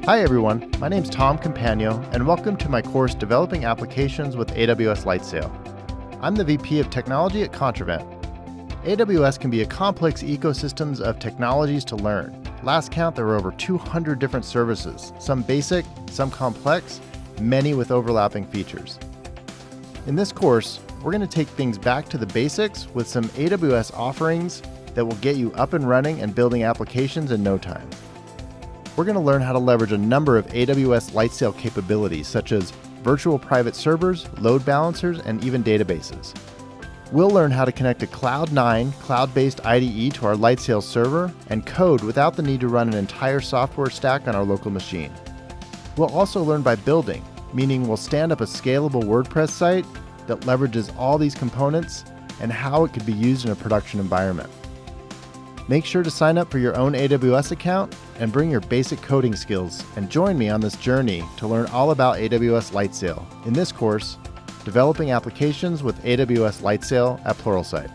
Hi everyone, my name's Tom Compagno, and welcome to my course Developing Applications with AWS Lightsail. I'm the VP of Technology at Contravent. AWS can be a complex ecosystem of technologies to learn. Last count, there were over 200 different services, some basic, some complex, many with overlapping features. In this course, we're going to take things back to the basics with some AWS offerings that will get you up and running and building applications in no time. We're going to learn how to leverage a number of AWS Lightsail capabilities, such as virtual private servers, load balancers, and even databases. We'll learn how to connect a Cloud9 cloud-based IDE to our Lightsail server and code without the need to run an entire software stack on our local machine. We'll also learn by building, meaning we'll stand up a scalable WordPress site that leverages all these components and how it could be used in a production environment. Make sure to sign up for your own AWS account and bring your basic coding skills and join me on this journey to learn all about AWS Lightsail in this course, Developing Applications with AWS Lightsail at Pluralsight.